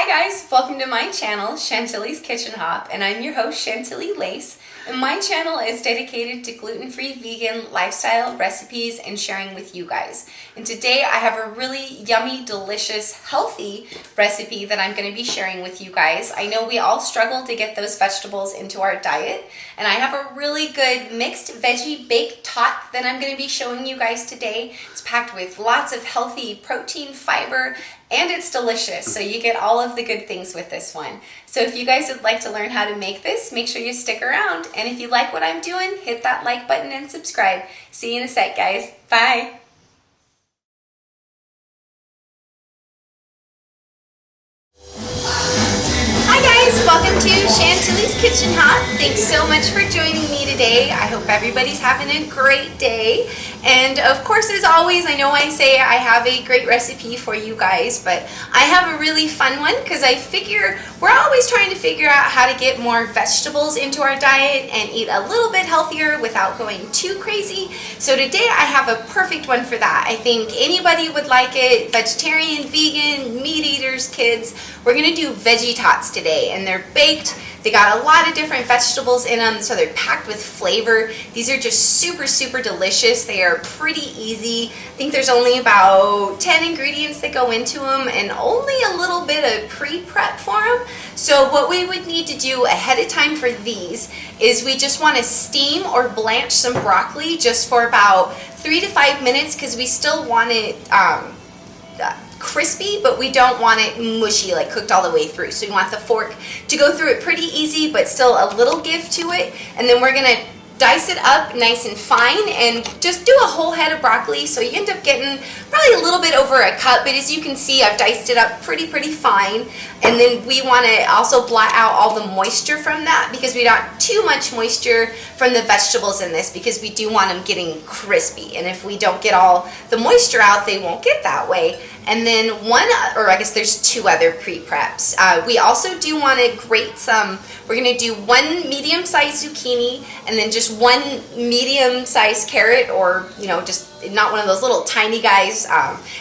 Hi guys, welcome to my channel, Chantilly's Kitchen Hop, and I'm your host, CHANTILLY'S. And my channel is dedicated to gluten-free vegan lifestyle recipes and sharing with you guys. And today I have a really yummy, delicious, healthy recipe that I'm going to be sharing with you guys. I know we all struggle to get those vegetables into our diet, and I have a really good mixed veggie baked tot that I'm going to be showing you guys today. It's packed with lots of healthy protein, fiber, and it's delicious, so you get all of the good things with this one. So if you guys would like to learn how to make this, make sure you stick around. And if you like what I'm doing, hit that like button and subscribe. See you in a sec, guys. Bye. Hi guys, welcome to Chantilly's Kitchen Hop. Thanks so much for joining me today. I hope everybody's having a great day. And of course, as always, I know I say I have a great recipe for you guys, but I have a really fun one because I figure we're always trying to figure out how to get more vegetables into our diet and eat a little bit healthier without going too crazy. So today I have a perfect one for that. I think anybody would like it, vegetarian, vegan, meat eaters, kids. We're gonna do veggie tots today, and they're baked. They got a lot of different vegetables in them, so they're packed with flavor. These are just super, super delicious. They are pretty easy. I think there's only about 10 ingredients that go into them and only a little bit of pre-prep for them. So what we would need to do ahead of time for these is we just want to steam or blanch some broccoli just for about 3 to 5 minutes because we still want it crispy, but we don't want it mushy, like cooked all the way through. So we want the fork to go through it pretty easy, but still a little give to it. And then we're gonna dice it up nice and fine and just do a whole head of broccoli. So you end up getting probably a little bit over a cup, but as you can see, I've diced it up pretty fine. And then we want to also blot out all the moisture from that because we don't want too much moisture from the vegetables in this because we do want them getting crispy. And if we don't get all the moisture out, they won't get that way. And then I guess there's 2 other pre-preps. We also do want to grate some. We're going to do 1 medium-sized zucchini and then just 1 medium-sized carrot, or just not one of those little tiny guys.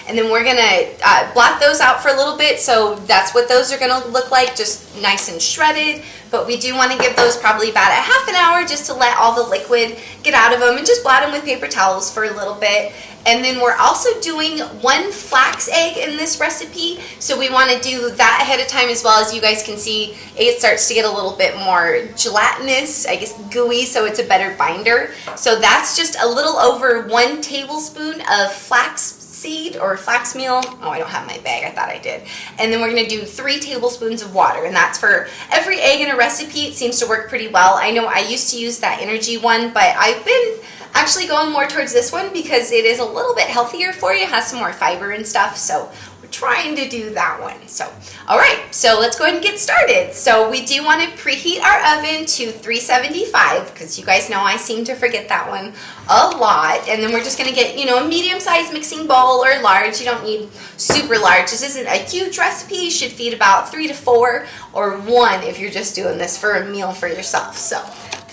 And then we're going to blot those out for a little bit. So that's what those are going to look like, just nice and shredded. But we do want to give those probably about a half an hour just to let all the liquid get out of them and just blot them with paper towels for a little bit. And then we're also doing 1 flax egg in this recipe. So we want to do that ahead of time as well. As you guys can see, it starts to get a little bit more gelatinous, I guess gooey, so it's a better binder. So that's just a little over 1 tablespoon of flaxseed or flax meal. Oh, I don't have my bag. I thought I did. And then we're going to do 3 tablespoons of water, and that's for every egg in a recipe. It seems to work pretty well. I know I used to use that energy one, but I've been actually going more towards this one because it is a little bit healthier for you, has some more fiber and stuff, so we're trying to do that one. So alright, so let's go ahead and get started. So we do want to preheat our oven to 375 because you guys know I seem to forget that one a lot. And then we're just going to get a medium-sized mixing bowl or large. You don't need super large. This isn't a huge recipe. You should feed about 3 to 4 or 1 if you're just doing this for a meal for yourself. So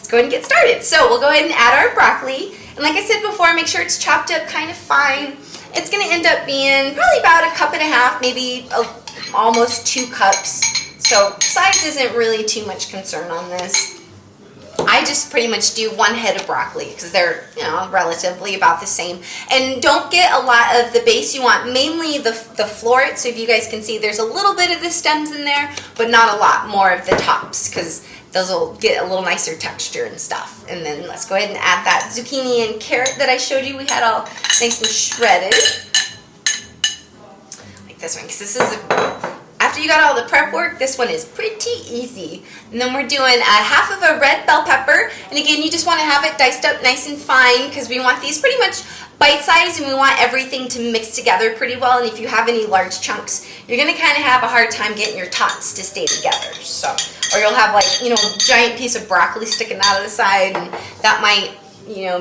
go ahead and get started. So we'll go ahead and add our broccoli. And like I said before, make sure it's chopped up kind of fine. It's going to end up being probably about 1.5 cups, maybe almost 2 cups. So size isn't really too much concern on this. I just pretty much do 1 head of broccoli because they're relatively about the same. And don't get a lot of the base. You want mainly the florets. So if you guys can see, there's a little bit of the stems in there, but not a lot more of the tops because those will get a little nicer texture and stuff. And then let's go ahead and add that zucchini and carrot that I showed you. We had all nice and shredded. Like this one, because this is, after you got all the prep work, this one is pretty easy. And then we're doing 1/2 of a red bell pepper. And again, you just want to have it diced up nice and fine because we want these pretty much bite-sized and we want everything to mix together pretty well. And if you have any large chunks, you're going to kind of have a hard time getting your tots to stay together. So, or you'll have a giant piece of broccoli sticking out of the side, and that might,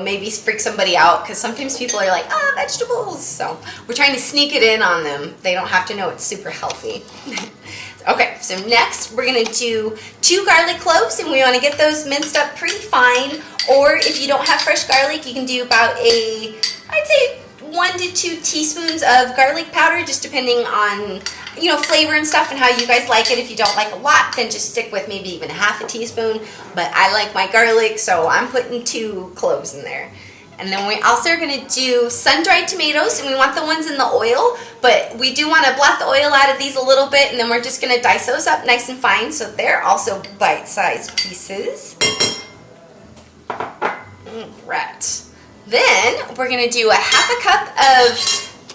maybe freak somebody out because sometimes people are like, vegetables. So we're trying to sneak it in on them. They don't have to know it's super healthy. Okay, so next we're going to do 2 garlic cloves, and we want to get those minced up pretty fine. Or if you don't have fresh garlic, you can do about I'd say 1 to 2 teaspoons of garlic powder, just depending on you know, flavor and stuff and how you guys like it. If you don't like a lot, then just stick with maybe even half a teaspoon. But I like my garlic, so I'm putting 2 cloves in there. And then we also are going to do sun-dried tomatoes, and we want the ones in the oil, but we do want to blot the oil out of these a little bit, and then we're just going to dice those up nice and fine so they're also bite-sized pieces. Right. Then we're going to do a half a cup of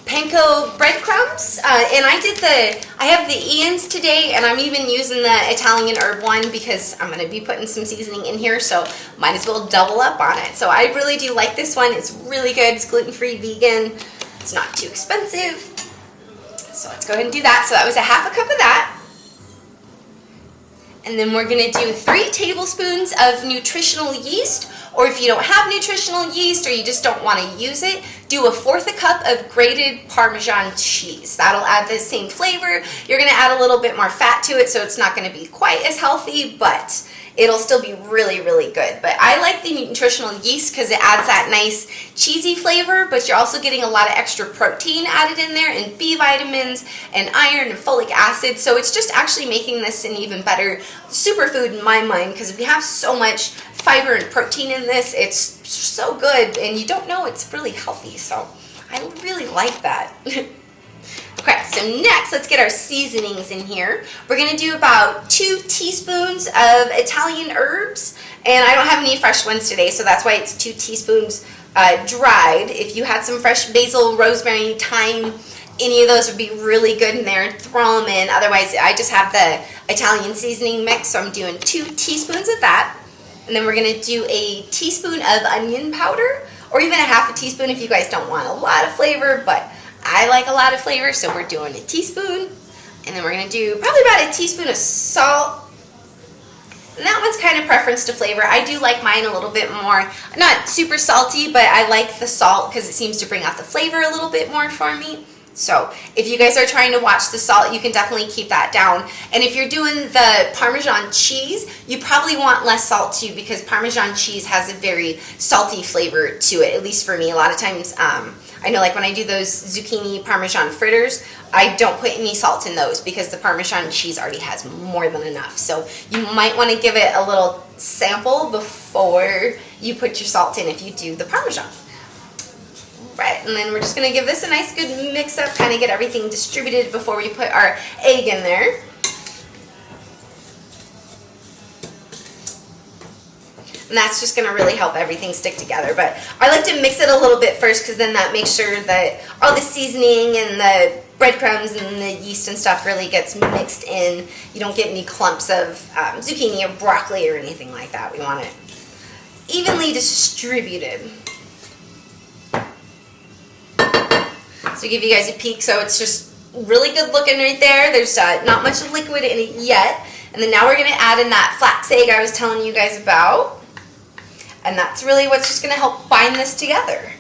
Panko breadcrumbs, and I have the Ian's today, and I'm even using the Italian herb one because I'm going to be putting some seasoning in here, so might as well double up on it. So I really do like this one. It's really good. It's gluten-free, vegan. It's not too expensive. So let's go ahead and do that. So that was a half a cup of that. And then we're going to do 3 tablespoons of nutritional yeast, or if you don't have nutritional yeast or you just don't want to use it, do 1/4 cup of grated Parmesan cheese. That'll add the same flavor. You're going to add a little bit more fat to it, so it's not going to be quite as healthy, but it'll still be really, really good. But I like the nutritional yeast because it adds that nice cheesy flavor, but you're also getting a lot of extra protein added in there, and B vitamins and iron and folic acid. So it's just actually making this an even better superfood in my mind, because we have so much fiber and protein in this. It's so good, and you don't know it's really healthy. So I really like that. Okay, so next, let's get our seasonings in here. We're going to do about 2 teaspoons of Italian herbs, and I don't have any fresh ones today, so that's why it's 2 teaspoons dried. If you had some fresh basil, rosemary, thyme, any of those would be really good in there. Throw them in. Otherwise, I just have the Italian seasoning mix, so I'm doing 2 teaspoons of that. And then we're going to do a teaspoon of onion powder, or even a half a teaspoon if you guys don't want a lot of flavor, but I like a lot of flavor, so we're doing a teaspoon. And then we're going to do probably about a teaspoon of salt. And that one's kind of preference to flavor. I do like mine a little bit more, not super salty, but I like the salt because it seems to bring out the flavor a little bit more for me. So if you guys are trying to watch the salt, you can definitely keep that down. And if you're doing the Parmesan cheese, you probably want less salt too, because Parmesan cheese has a very salty flavor to it, at least for me. A lot of times, I know like when I do those zucchini Parmesan fritters, I don't put any salt in those because the Parmesan cheese already has more than enough. So you might want to give it a little sample before you put your salt in if you do the Parmesan. Right, and then we're just going to give this a nice good mix up, kind of get everything distributed before we put our egg in there. And that's just going to really help everything stick together. But I like to mix it a little bit first, because then that makes sure that all the seasoning and the breadcrumbs and the yeast and stuff really gets mixed in. You don't get any clumps of zucchini or broccoli or anything like that. We want it evenly distributed. So give you guys a peek. So it's just really good looking right there. There's not much liquid in it yet. And then now we're going to add in that flax egg I was telling you guys about. And that's really what's just going to help bind this together.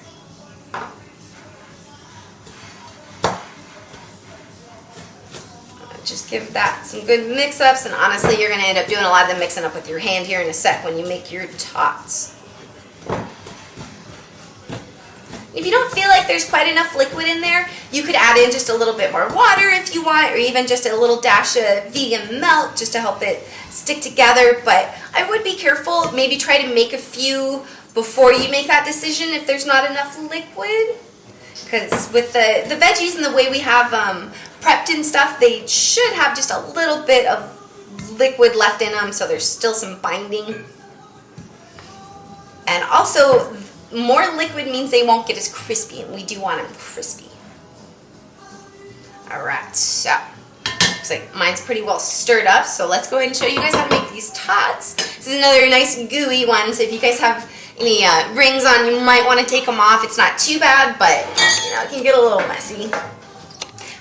Just give that some good mix-ups, and honestly, you're going to end up doing a lot of the mixing up with your hand here in a sec when you make your tots. If you don't feel like there's quite enough liquid in there, you could add in just a little bit more water if you want, or even just a little dash of vegan milk just to help it stick together. But I would be careful. Maybe try to make a few before you make that decision if there's not enough liquid. Because with the veggies and the way we have prepped and stuff, they should have just a little bit of liquid left in them, so there's still some binding. And also, more liquid means they won't get as crispy, and we do want them crispy. Alright, so looks like mine's pretty well stirred up, so let's go ahead and show you guys how to make these tots. This is another nice gooey one, so if you guys have any rings on, you might want to take them off. It's not too bad, but you know, it can get a little messy.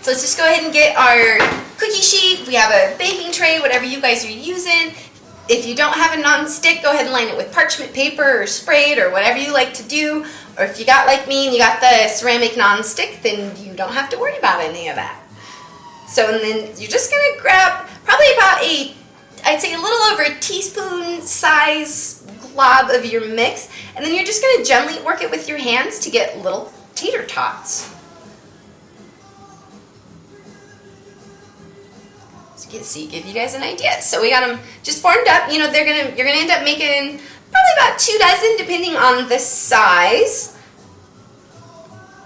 So let's just go ahead and get our cookie sheet. We have a baking tray, whatever you guys are using. If you don't have a non-stick, go ahead and line it with parchment paper or sprayed or whatever you like to do. Or if you got like me and you got the ceramic non-stick, then you don't have to worry about any of that. So and then you're just going to grab probably about I'd say a little over a teaspoon size glob of your mix. And then you're just going to gently work it with your hands to get little tater tots. give you guys an idea. So we got them just formed up. You know, you're gonna end up making probably about 2 dozen, depending on the size.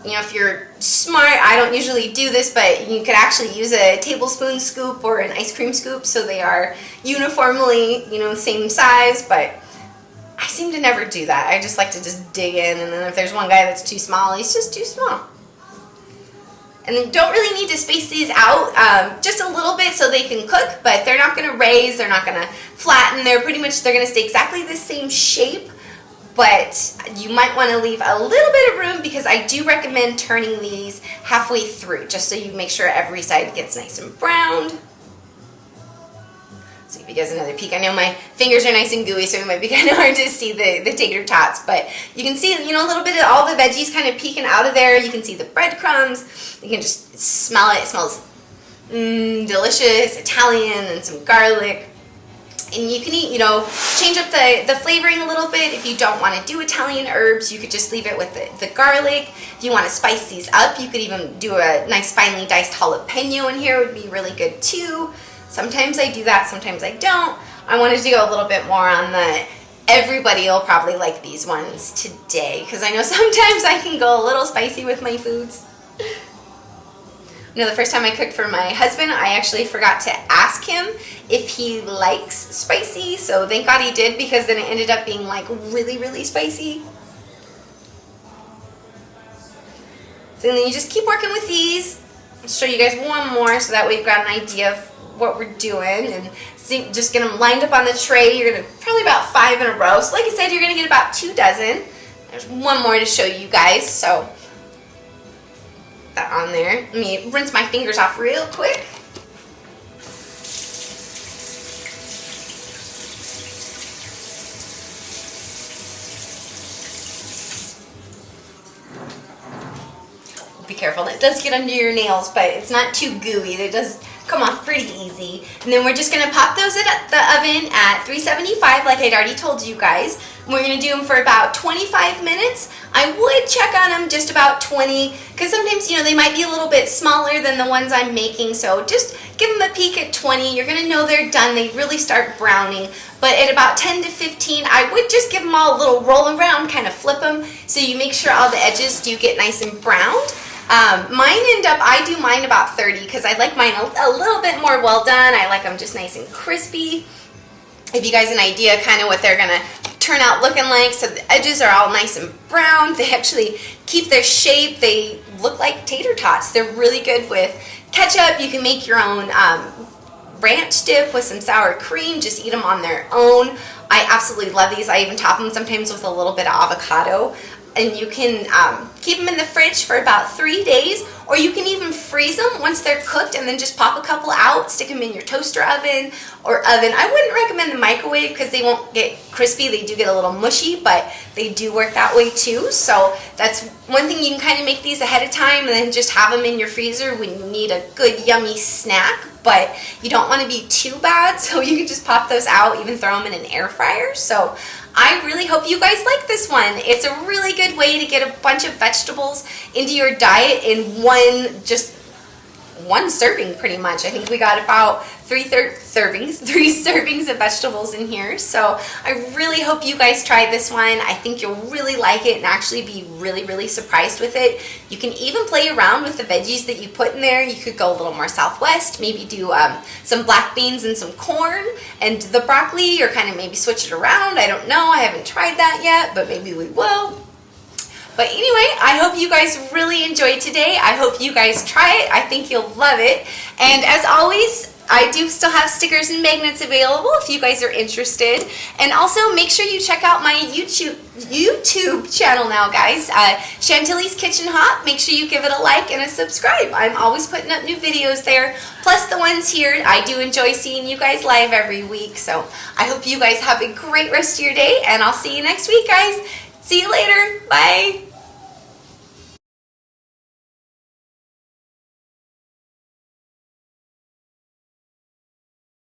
You know, if you're smart, I don't usually do this, but you could actually use a tablespoon scoop or an ice cream scoop, so they are uniformly, you know, the same size. But I seem to never do that. I just like to just dig in, and then if there's one guy that's too small, he's just too small. And then don't really need to space these out just a little bit so they can cook, but they're not going to raise, they're not going to flatten, they're going to stay exactly the same shape, but you might want to leave a little bit of room because I do recommend turning these halfway through just so you make sure every side gets nice and browned. So give you guys another peek. I know my fingers are nice and gooey, so it might be kind of hard to see the tater tots, but you can see, you know, a little bit of all the veggies kind of peeking out of there. You can see the breadcrumbs. You can just smell it. It smells delicious, Italian, and some garlic. And you can eat, you know, change up the flavoring a little bit. If you don't want to do Italian herbs, you could just leave it with the garlic. If you want to spice these up, you could even do a nice finely diced jalapeno in here. It would be really good too. Sometimes I do that, sometimes I don't. I wanted to go a little bit more on the everybody will probably like these ones today, because I know sometimes I can go a little spicy with my foods. You know, the first time I cooked for my husband, I actually forgot to ask him if he likes spicy, so thank God he did, because then it ended up being like really, really spicy. So then you just keep working with these. I'll show you guys one more so that way you've got an idea of what we're doing, and see, just get them lined up on the tray. You're gonna probably about 5 in a row. So like I said, you're gonna get about 2 dozen. There's one more to show you guys. So that on there. Let me rinse my fingers off real quick. Be careful, it does get under your nails, but it's not too gooey. It does come off pretty easy. And then we're just gonna pop those in the oven at 375, like I'd already told you guys. We're gonna do them for about 25 minutes. I would check on them just about 20, because sometimes, you know, they might be a little bit smaller than the ones I'm making, so just give them a peek at 20. You're gonna know they're done. They really start browning. But at about 10 to 15, I would just give them all a little roll around, kind of flip them, so you make sure all the edges do get nice and browned. I do mine about 30 because I like mine a little bit more well done. I like them just nice and crispy. If you guys an idea kind of what they're going to turn out looking like, so the edges are all nice and brown. They actually keep their shape. They look like tater tots. They're really good with ketchup. You can make your own ranch dip with some sour cream. Just eat them on their own. I absolutely love these. I even top them sometimes with a little bit of avocado. And you can keep them in the fridge for about 3 days, or you can even freeze them once they're cooked and then just pop a couple out, stick them in your toaster oven or oven. I wouldn't recommend the microwave because they won't get crispy. They do get a little mushy, but they do work that way too. So that's one thing, you can kind of make these ahead of time and then just have them in your freezer when you need a good yummy snack, but you don't want to be too bad, so you can just pop those out, even throw them in an air fryer. So I really hope you guys like this one. It's a really good way to get a bunch of vegetables into your diet in one serving pretty much. I think we got about three servings of vegetables in here. So I really hope you guys try this one. I think you'll really like it and actually be really, really surprised with it. You can even play around with the veggies that you put in there. You could go a little more southwest, maybe do some black beans and some corn and the broccoli, or kind of maybe switch it around. I don't know. I haven't tried that yet, but maybe we will. But anyway, I hope you guys really enjoyed today. I hope you guys try it. I think you'll love it. And as always, I do still have stickers and magnets available if you guys are interested. And also make sure you check out my YouTube channel now, guys. Chantilly's Kitchen Hop. Make sure you give it a like and a subscribe. I'm always putting up new videos there. Plus the ones here. I do enjoy seeing you guys live every week. So I hope you guys have a great rest of your day. And I'll see you next week, guys. See you later. Bye.